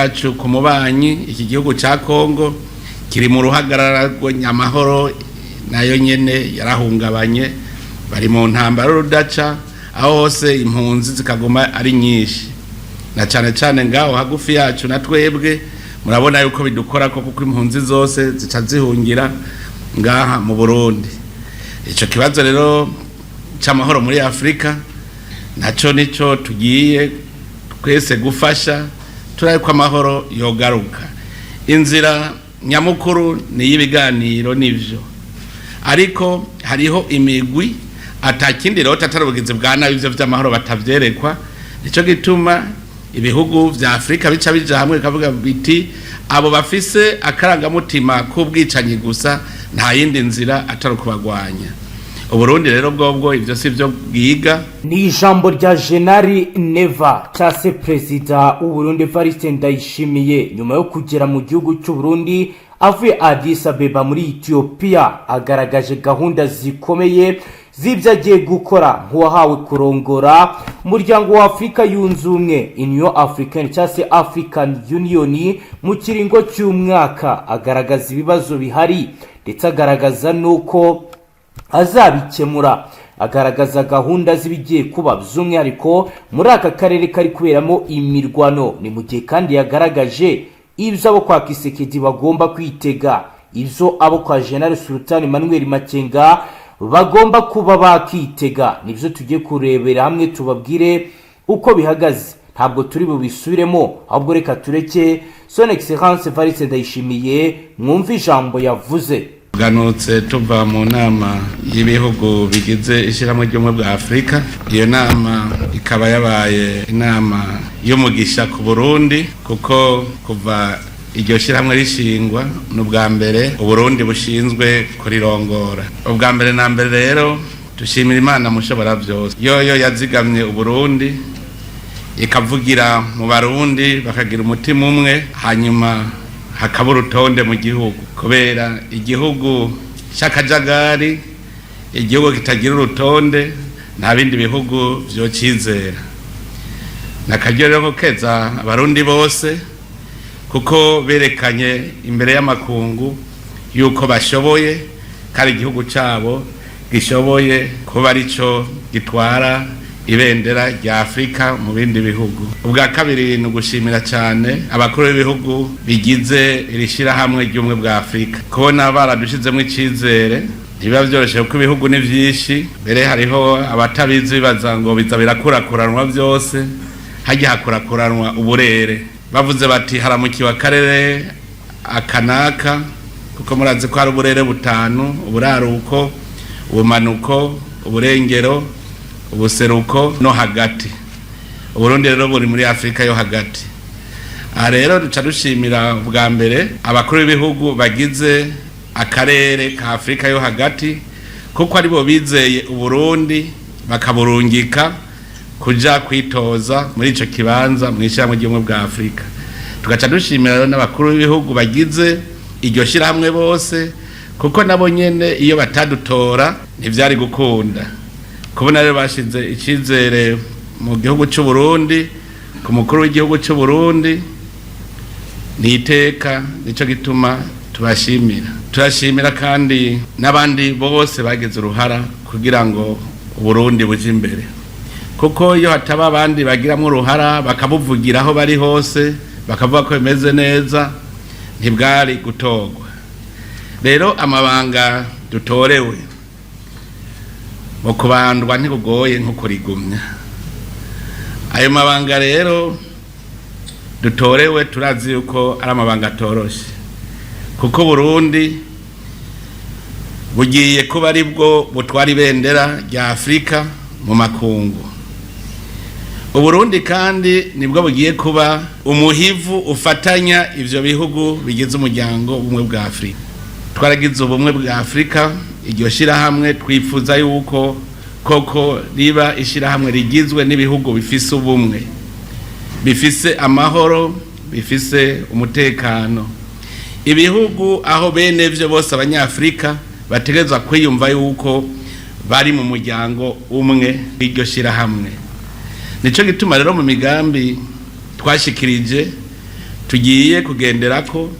yacu ku mubanyi iki gihugu ca Kongo kiri mu ruhagarara rw'amahoro nayo nyene yarahungabanye bari mu ntambara rudaca aho hose impunzi zikaguma ari nyinshi na cyane cyane ngaho hagufi yacu na twebwe murabona yuko bidukora ko kuko impunzi zose zica zihungira ngaha mu Burundi. Ico kibazo rero c'amahoro muri Afrika naco nico tugiye twese gufasha turaye ko amahoro yogaruka. Inzira nyamukuru ni y'ibiganiro nivyo, ariko hariho imigwi atakindi rero tatarubugize bwa nabi ivyo vy'amahoro batavyerekwa. Nico gituma ibihugu vya Afrika bica bija hamwe kavuga biti abo bafise akarangamutima k'ubwicanyi gusa nta yindi nzira atari kubagwanya. Uburundi rero bwobwo ivyo sivyo bwiga. Ni ijambo rya Jenari Neva cyase President w'Uburundi Evariste Ndayishimiye nyuma yo kugera mu gihugu cy'u Burundi avuye Addis Abeba muri Ethiopia, agaragaje gahunda zikomeye z'ibyo agiye gukora nk'uwahawe kurongora umuryango wa Afrika yunze ubumwe Union Africaine cyase African Union mu kiringo cy'umwaka. Agaragaza ibibazo bihari ndetse agaragaza nuko azabikemura, agaragaza gahunda z'ibigiye kuba by'umwihariko muri aka karere kari kuberamo imirwano. Ni mu gihe kandi yagaragaje ibyo abo kwa Kisekedi bagomba kwitega, ibyo abo kwa General Sultan Emmanuel Makenga bagomba kuba bakitega. Nibyo tugiye kurebera hamwe tubabwire uko bihagaze, ntabwo turi bubisubiremo ahubwo reka tureke Son Excellence Evariste Ndayishimiye mwumva ijambo yavuze. Ganutse tuva mu nama y'ibihugu bigize ishyirahamwe ry'ubumwe bwa Afrika. Iyo nama ikaba yabaye inama y'umugisha ku Burundi kuko kuva iryo shyirahamwe rishingwa n'ubwa mbere Uburundi bushinzwe kurirongora. Ubwa mbere na mbere rero dushimira Imana mushobora byose, yoyo yazigamye Uburundi ikavugira mu Barundi bakagira umutima umwe, hanyuma hakaba urutonde mu gihugu kubera igihugu cy'akajagari, igihugu kitagira urutonde nta bindi bihugu byo cyizera. Nakaryo rero keza Abarundi bose kuko berekanye imbere y'amakungu yuko bashoboye kandi igihugu cyabo gishoboye kuba arico gitwara ibendera rya Afrika mu bindi bihugu. Ubwa kabiri ni ugushimira cyane abakuru b'ibihugu bigize irishira hamwe ry'umwe bwa Afrika kubona baradushizemo icizere. Niba byoroshye kuko ibihugu ni byinshi, mbere hariho abatabizi bibaza ngo biza birakurakuranwa byose, hajya hakurakuranwa uburere. Bavuze bati haramukiwa karere akanaka kuko murazi ko hari uburere butanu: uburaruko, ubumanuko, uburengero, ubuseruko no hagati. Uburundi rero buri muri Afrika yo hagati. Aha rero duca dushimira bwa mbere abakuru b'ibihugu bagize akarere ka Afrika yo hagati kuko aribo bizeye Uburundi bakaburungika kuja kwitoza muri ico kibanza mu ishyirahamwe ry'ubumwe bwa Afrika. Tugaca dushimira rero n'abakuru b'ibihugu bagize iryo shyirahamwe bose kuko nabo nyene iyo batadutora ntivyari gukunda. Kubona rero bashize icizere mu gihugu cy'u Burundi ku mukuru w'igihugu cy'u Burundi ni iteka, nico gituma tubashimira. Turashimira kandi n'abandi bose bagize uruhara kugira ngo Uburundi buje imbere, kuko iyo hataba abandi bagiramo uruhara bakabuvugira aho bari hose bakavuga ko bimeze neza ntibwari gutogwa. Rero amabanga dutorewe mu kubandwa ntikugoye nko kurigumya. Ayo mabanga rero dutorewe turazi yuko ari amabanga atoroshe kuko Burundi bugiye kuba ari bwo butwara ibendera rya Afrika mu makungu. Uburundi kandi nibwo bugiye kuba umuhivu ufatanya ivyo bihugu bigize umuryango ubumwe bwa Afrika. Twaragize ubumwe bwa Afrika, iryo shirahamwe twifuza yuko koko riba ishirahamwe rigizwe n'ibihugu bifise ubumwe, bifise amahoro, bifise umutekano. Ibihugu aho bene vyo bose abanyafrika bategezwa kwiyumva yuko bari mu muryango umwe iryo shirahamwe. Nico gituma rero mu migambi twashikirije tugiye kugenderako.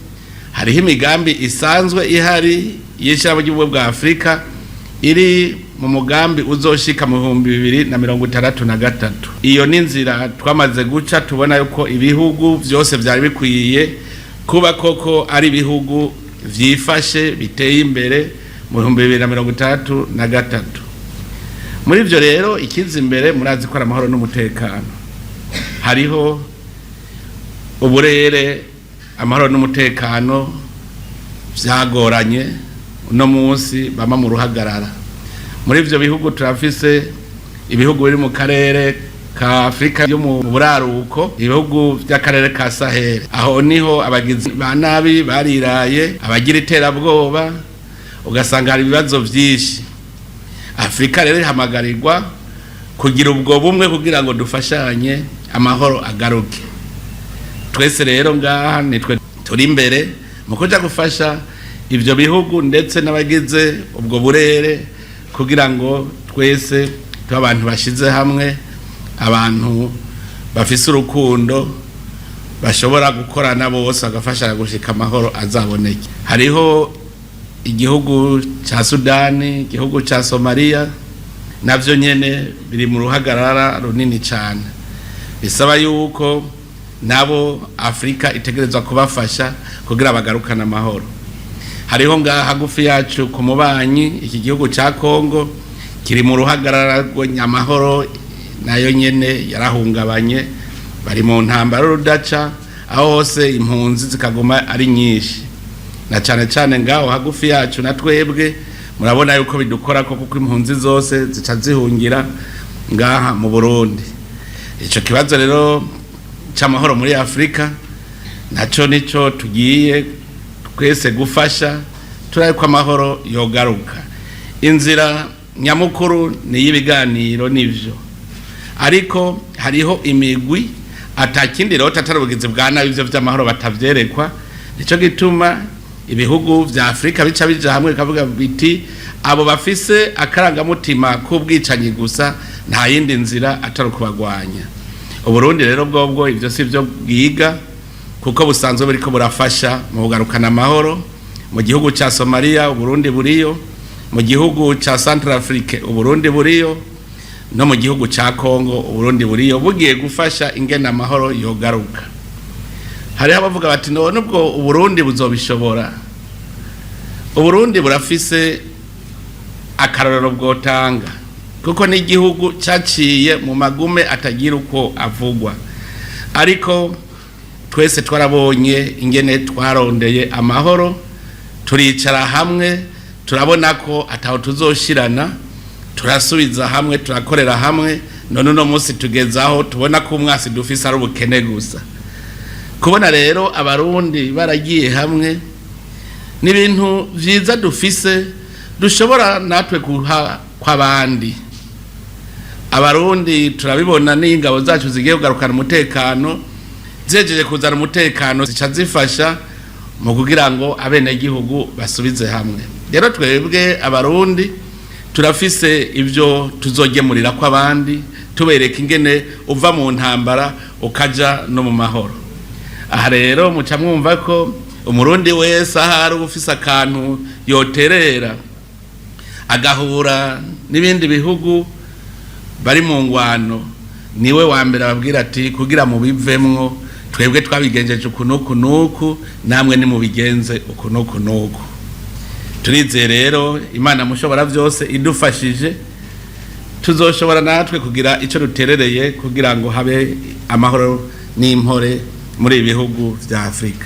Hariho imigambi isanzwe ihari y'ishirahamwe ry'ubumwe bwa Afrika iri mu mugambi uzoshika mu 2063. Iyo ni nzira twamaze guca, tubona yuko ibihugu vyose vyari bikwiye kuba koko ari ibihugu vyifashe biteye imbere mu 2063. Muri ivyo rero ikiza imbere murazi ko ari amahoro n'umutekano. Hariho uburere amahoro n'umutekano vyagoranye uno munsi bama mu ruhagarara. Muri ivyo bihugu turafise ibihugu biri mu karere ka Afrika yo mu buraruko, ibihugu by'akarere ka Sahel. Aho niho abagizi ba nabi bariraye, abagira iterabwoba, ugasanga hari ibibazo vyinshi. Afrika rero ihamagarirwa kugira ubwo bumwe kugira ngo dufashanye amahoro agaruke. Twese rero ngaha nitwe turi imbere mu kuja gufasha ivyo bihugu ndetse n'abagize ubwo burere kugira ngo twese tuba abantu bashize hamwe, abantu bafise urukundo bashobora gukorana bose bagafashanya gushika amahoro azaboneke. Hariho igihugu ca Sudani, igihugu ca Somalia, navyo nyene biri mu ruhagarara runini cyane. Bisaba yuko nabo Afrika itegerezwa kubafasha kugira bagarukana amahoro. Hariho ngaha hagufi yacu ku mubanyi iki gihugu ca Kongo kiri mu ruhagarara rw'amahoro, nayo nyene yarahungabanye, bari mu ntambara rudaca, aho hose impunzi zikaguma ari nyinshi. Na cyane ngaho hagufi yacu na twebwe murabona yuko bidukora ko kuko impunzi zose zica zihungira ngaha mu Burundi. Ico kibazo rero c'amahoro muri Afrika naco nico tugiye twese gufasha turaye ko amahoro yogaruka. Inzira nyamukuru ni y'ibiganiro nivyo, ariko hariho imigwi atakindi rero tatarubugize bwa nabi ivyo vy'amahoro batavyerekwa. Nico gituma ibihugu vya Afrika bica bija hamwe kavuga biti abo bafise akarangamutima k'ubwicanyi gusa nta yindi nzira atari kubagwanya. Uburundi rero bwobwo ivyo sivyo bwiga kuko busanzwe buriko burafasha mu kugarukana amahoro. Mu gihugu ca Somalia Uburundi buriyo, mu gihugu ca Central Africa Uburundi buriyo, no mu gihugu ca Kongo Uburundi buriyo, bugiye gufasha ingena amahoro yogaruka. Hariho abavuga bati none ubwo Uburundi buzobishobora. Uburundi burafise akarorero bwotanga kuko ni igihugu caciye mu magume atagira uko avugwa, ariko twese twarabonye ingene twarondeye amahoro, turicara hamwe turabona ko ataho tuzoshirana, turasubiza hamwe, turakorera hamwe, none no munsi tugezaho tubona ko umwasi dufise ari ubukene gusa. Kubona rero abarundi baragiye hamwe n'ibintu vyiza dufise dushobora natwe guha kw'abandi. Abarundi turabibona n'ingabo zacu zigiye kugarukana umutekano, zejeje kuzana umutekano zica zifasha mu kugira ngo abene gihugu basubize hamwe. Rero twebwe abarundi turafise ivyo tuzogemurira kw'abandi, tubereka ingene uva mu ntambara ukaja no mu mahoro. Aha rero muca mwumva ko umurundi wese ahari ufise akantu yoterera agahura n'ibindi bihugu bari mu ngwano, niwe wa mbere ababwira ati kugira mu bivemwo twebwe twabigenjeje ukunuku namwe ni mu bigenze ukunuku. Turizeye rero Imana mushobora byose idufashije tuzoshobora natwe kugira ico ruterereye kugira ngo habe amahoro n'impore muri ibihugu vya Afrika.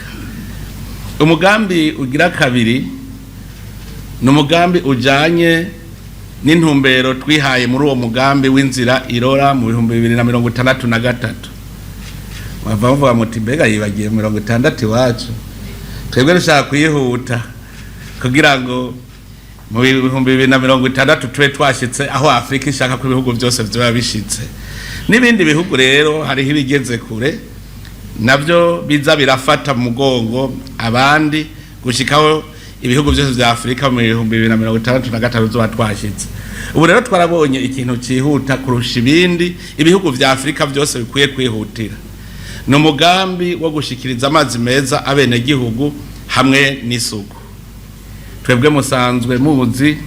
Umugambi ugira kabiri n'umugambi ujanye n'intumbero twihaye muri uwo mugambi w'inzira irora mu 2063. Bavuga muti mbega yibagiye 60 wacu, twebwe dushaka kuyihuta kugira ngo mu 2060 tube twashitse aho Afrika ishaka ko ibihugu byose byoba bishitse. N'ibindi bihugu rero hari ibigeze kure navyo biza birafata mu mugongo abandi gushikaho ibihugu byose vya Afrika mu 2063 zo twashitse. Ubu rero twarabonye ikintu cihuta kurusha ibindi ibihugu vya Afrika byose bikwiye kwihutira. ni umugambi wo gushikiriza amazi meza abenegihugu hamwe n'isuku. Twebwe musanzwe muzi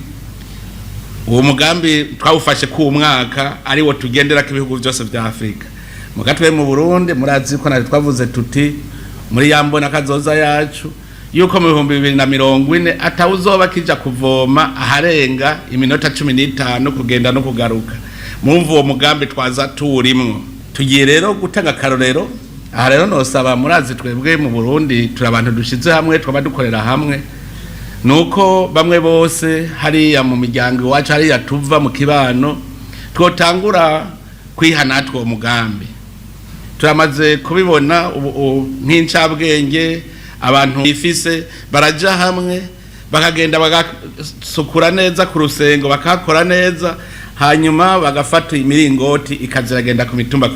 uwo mugambi twawufashe ku mwaka ari wo tugendera ko ibihugu byose bya Afrika. Mugatwe mu Burundi murazi ko nari twavuze tuti muri yambona kazoza yacu yuko mu 2040 atawuzoba kija kuvoma aharenga iminota 15 kugenda no kugaruka. Mumva uwo mugambi twaza turimwo. Tugiye rero gutanga karorero. Aha rero nosaba murazi twebwe mu Burundi turi abantu dushize hamwe twaba dukorera hamwe. Nuko bamwe bose hariya mu miryango wacu hariya tuva mu kibano twotangura kwihana two mugambi. Turamaze kubibona nk'incabwenge abantu bifise baraja hamwe bakagenda bagasukura neza ku rusengo bakakora neza hanyuma bagafata imiringoti ikaziragenda ku mitumba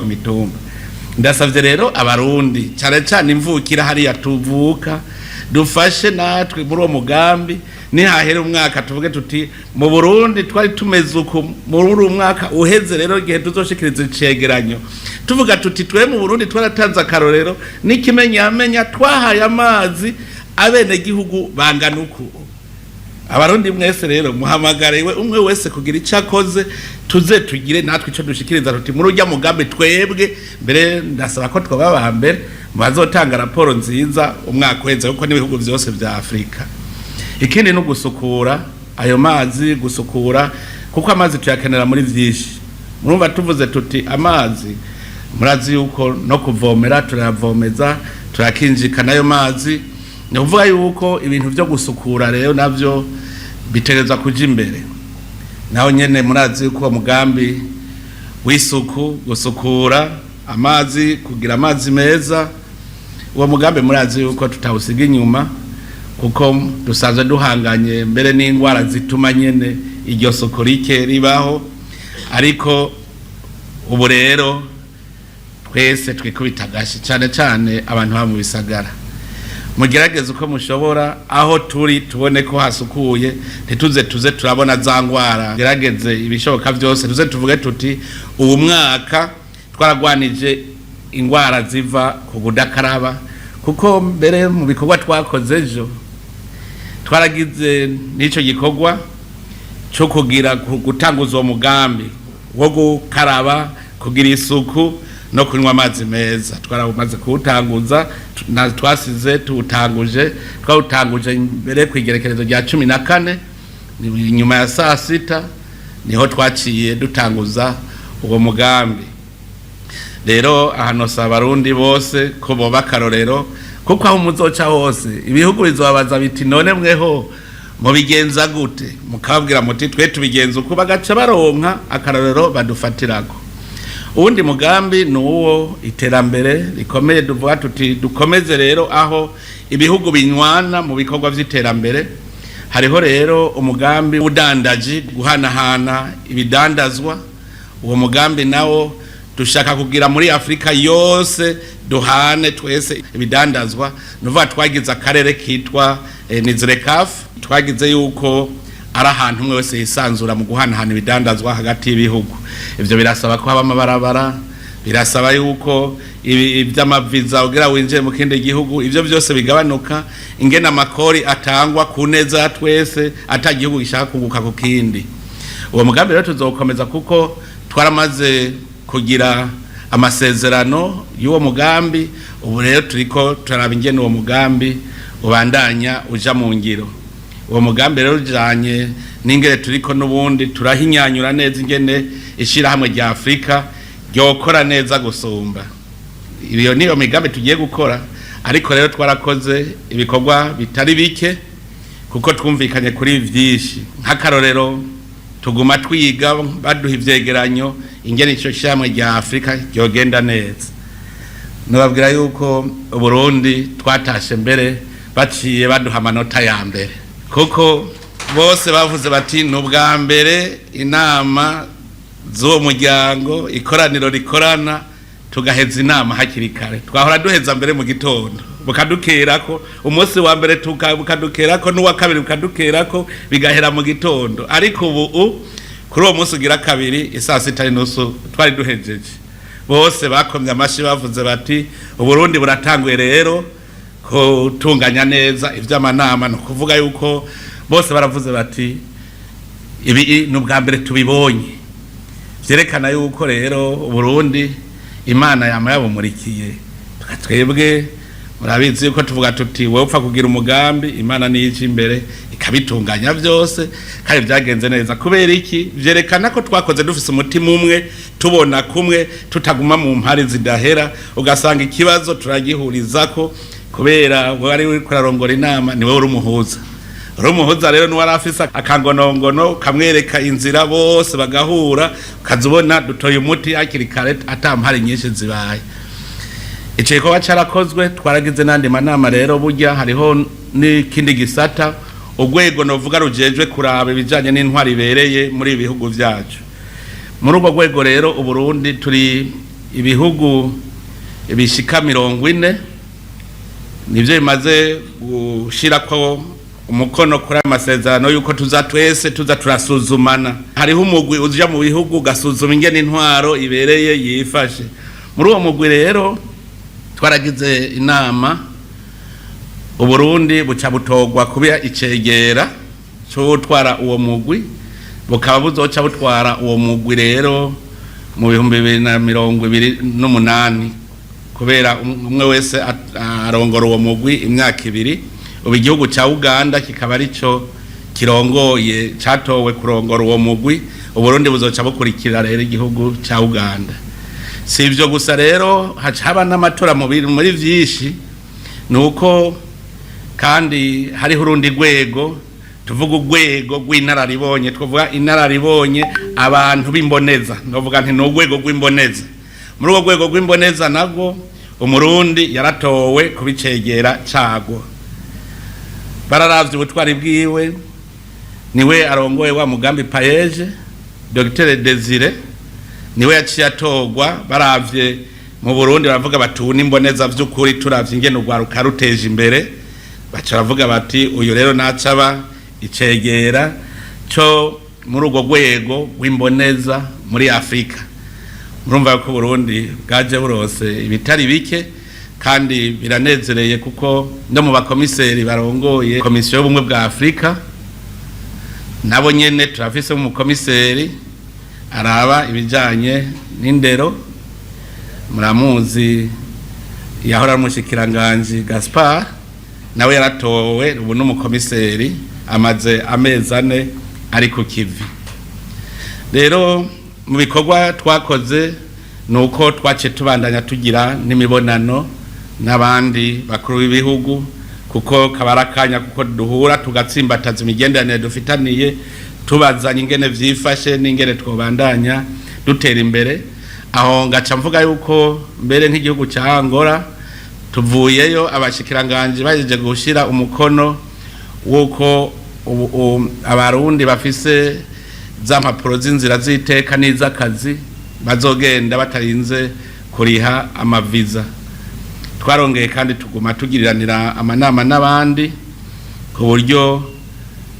ndasavye rero abarundi cyane cyane imvukira hariya tuvuka dufashe natwe muri uwo mugambi nihahera umwaka tuvuge tuti mu Burundi twari tumeze uko muri umwaka uheze rero gihe tuzoshikiriza icegeranyo tuvuga tuti twe mu Burundi twaratanze akarorero n'ikimenyamenya twahaye amazi abene gihugu bangana uko. Abarundi mwese rero muhamagarewe umwe wese kugira icakoze tuze tugire natwe ico dushikiriza tuti muri urya mugambi twebwe mbere ndasaba ko twababa mbere bazotanga raporo nziza umwaka weze kuko n'ibihugu byose bya Afrika. Ikindi no gusukura ayo mazi gusukura kuko amazi tuyakenera muri vyinshi. Murumva tuvuze tuti amazi murazi yuko no kuvomera turavomeza turakinjika nayo mazi ni kuvuga yuko ibintu byo gusukura rero navyo bitereza kuja imbere. Naho nyene murazi yuko mugambi w'isuku gusukura amazi kugira amazi meza uwo mugambi murazi yuko tutawusiga inyuma kuko dusanzwe duhanganye mbere n'indwara zituma nyene iryo soko rike ribaho ariko ubu rero twese twikubitagashi cyane cyane abantu ba mu bisagara mugerageze uko mushobora aho turi tubone ko hasukuye tuze turabona za ndwara gerageze ibishoboka byose tuze tuvuge tuti ubu mwaka twaragwanije indwara ziva ku budakaraba kuko mbere mu bikorwa twakoze ejo twaragize n'ico gikorwa cyo kugira gutanguza uwo mugambi wo gukaraba kugira isuku no kunywa amazi meza. Twaramaze kuwutanguza na twasize twawutanguje mbere kwigerekerezo rya 14 nyuma ya saa 6 niho twaciye dutanguza uwo mugambi. Rero ahano sabarundi bose ko boba karorero kuko aho muzoca hose ibihugu bizobabaza biti none mweho mubigenza gute mukabwira muti twe tubigenza uko bagaca baronka akarorero badufatirako. Uwundi mugambi nuwo iterambere rikomeye duvuga tuti dukomeze rero aho ibihugu binywana mu bikorwa vy'iterambere. Hariho rero umugambi udandaji guhanahana ibidandazwa. Uwo mugambi nawo dushaka kugira muri Afrika yose duhane twese ibidandazwa. Nuvuga twagize akarere kitwa Nizrekaf twagize yuko ari ahantu umwe wese yisanzura mu guhanahana ibidandazwa hagati y'ibihugu. Ivyo birasaba ko haba amabarabara, birasaba yuko ivy'amaviza ugira winjiye mu kindi gihugu ivyo byose bigabanuka ingena amakori atangwa ku neza twese atagihugu gishaka kunguka ku kindi. Uwo mugambi rero tuzokomeza kuko twaramaze kugira amasezerano y'uwo mugambi. Ubu rero turiko turaraba ingene uwo mugambi ubandanya uja mu ngiro. Uwo mugambi rero ujanye n'ingere turiko n'ubundi turahinyanyura neza ingene ishira hamwe rya Afrika ryokora neza gusumba. Iyo niyo migambi tugiye gukora ariko rero twarakoze ibikorwa bitari bike kuko twumvikanye kuri vyinshi. Nk'akarorero tuguma twiga baduha ivyegeranyo ingene ico shamwe rya Afrika ryogenda neza. Nubabwira yuko Burundi twatashe mbere baciye baduha amanota ya mbere kuko bose bavuze bati n'ubwa mbere inama zo muryango ikoraniro rikorana tugaheza inama hakiri kare. Twahora duheza mbere mu gitondo bukadukerako umunsi wa mbere tukadukerako n'uwa kabiri bukadukerako bigahera mu gitondo ariko ubu kuri uwo munsi ugira kabiri isaa 6:30 twari duhejeje bose bakomye amashi bavuze bati Uburundi buratanguye rero kutunganya neza ivy'amanama, no kuvuga yuko bose baravuze bati ibi n'ubwa mbere tubibonye, vyerekana yuko rero Uburundi Imana yama yabumurikiye. Twebwe murabizi yuko tuvuga tuti wowe upfa kugira umugambi Imana niyica imbere ikabitunganya vyose, kandi vyagenze neza. Kubera iki? Vyerekana ko twakoze dufise umutima umwe, tubona kumwe, tutaguma mu mpari zidahera, ugasanga ikibazo turagihurizako kubera wari uri kurarongora inama niwe uri umuhuza. Umuhuza rero nuwari afise akangonongono kamwereka inzira, bose bagahura, ukazubona dutoye umuti hakiri kare atampari nyinshi zibaye. Ico gikorwa carakozwe, twaragize nandi manama rero. Burya hariho n'ikindi gisata urwego novuga rujejwe kuraba ibijanye n'intwari ibereye muri ibihugu vyacu. Muri urwo rwego rero Uburundi turi ibihugu bishika 40 nivyo bimaze gushirako umukono kuri amasezerano yuko twese tuza turasuzumana. Hariho umugwi uja mu bihugu gasuzuma ingene intwaro ibereye yifashe. Muri uwo mugwi rero twaragize inama, Uburundi buca butogwa kuba icegera cyo gutwara uwo mugwi, bukaba buzoca butwara uwo mugwi rero mu 2028, kubera umwe wese arongora uwo mugwi imyaka 2. Ubu igihugu ca Uganda kikaba arico kirongoye catowe kurongora uwo mugwi. Uburundi buzoca bukurikira rero igihugu ca Uganda. Si ivyo gusa rero, haba n'amatora muri vyinshi, nuko kandi hariho urundi rwego, tuvuga urwego rw'inararibonye, twavuga inararibonye abantu b'imboneza, ndavuga nti n'urwego rw'imboneza. Muri urwo rwego rw'imboneza nabwo Umurundi yaratowe kubicegera cagwo. Bararavye ubutwari bwiwe, niwe arongoye wa mugambi payeje, Dr Desire niwe yaciye atogwa. Baravye mu Burundi baravuga batuna imboneza vy'ukuri, turavye ingene urwaruka ruteje imbere, baca baravuga bati uyu rero nacaba icegera cyo muri urwo rwego rw'imboneza muri Afrika. Murumva ko Burundi bwaje burose ibitari bike, kandi biranezereye kuko no mu bakomiseri barongoye komisiyo y'ubumwe bwa Afrika nabo nyene turafise mu komiseri araba ibijanye n'indero. Muramuzi yahora mushikiranganje Gaspard, nawe yaratowe ubu n'umukomiseri amaze amezi 4 ari ku kivi. Rero mu bikorwa twakoze nuko twace tubandanya tugira n'imibonano n'abandi bakuru b'ibihugu, kuko kabarakanya kuko duhura tugatsimbataza imigenderanire dufitaniye, tubazanye ingene vyifashe n'ingene twobandanya dutera imbere. Aho ngaca mvuga yuko mbere nk'igihugu ca Angola tuvuyeyo abashikiranganje baje gushira umukono wuko abarundi bafise za mpapuro z'inzira z'iteka n'iz'akazi bazogenda batarinze kuriha amaviza. Twarongeye kandi tuguma tugiriranira amanama n'abandi, ku buryo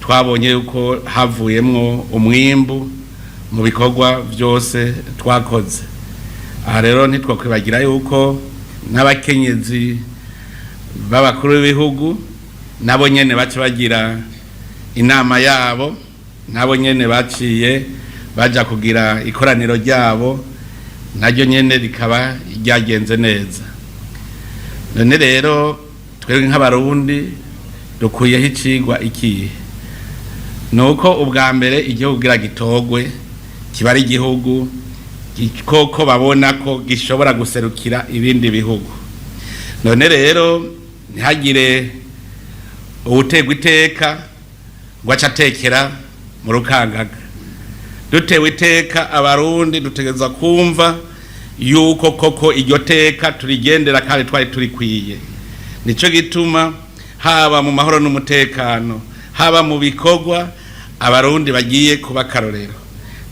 twabonye yuko havuyemwo umwimbu mu bikorwa byose twakoze. Aha rero ntitwakwibagira yuko n'abakenyezi b'abakuru b'ibihugu nabo nyene baca bagira inama yabo, nabo nyene baciye baja kugira ikoraniro ryabo, naryo nyene rikaba ryagenze neza. None rero twebwe nk'abarundi dukuyeho icigwa ikihe? Nuko ubwa mbere igihugu gira gitogwe kiba ari igihugu koko babona ko gishobora guserukira ibindi bihugu. None rero ntihagire ubutegwa iteka ngo acatekera mu rukangaga. Dutewe iteka abarundi dutegeza kumva yuko koko iryo teka turigendera kandi twari turikwiye. Nico gituma haba mu mahoro n'umutekano, haba mu bikorwa, abarundi bagiye kuba karorero,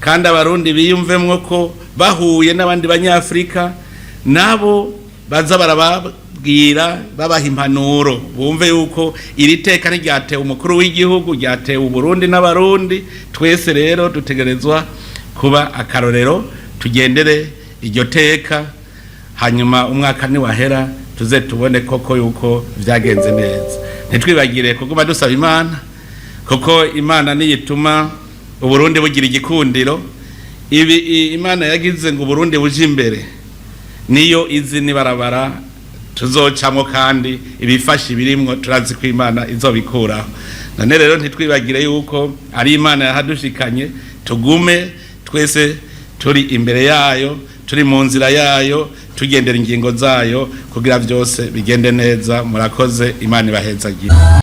kandi abarundi biyumvemwo ko bahuye n'abandi banyafrika nabo baza barababwira babaha impanuro, bumve yuko iri teka ntiryatewe umukuru w'igihugu, ryatewe Uburundi n'abarundi. Twese rero dutegerezwa kuba akarorero, tugendere iryo teka, hanyuma umwaka niwahera tuze tubone koko yuko vyagenze neza. Ntitwibagire kuguma dusaba Imana, kuko Imana niyituma Uburundi bugira igikundiro. Ibi Imana yagize ngo Uburundi buje imbere, niyo izi nibarabara tuzocamo, kandi ibifasha birimwo turazi ko Imana izobikuraho. None rero ntitwibagire yuko ari Imana yahadushikanye, tugume twese turi imbere yayo, turi mu nzira yayo, tugendera ingingo zayo kugira byose bigende neza. Murakoze, Imana ibahezagire.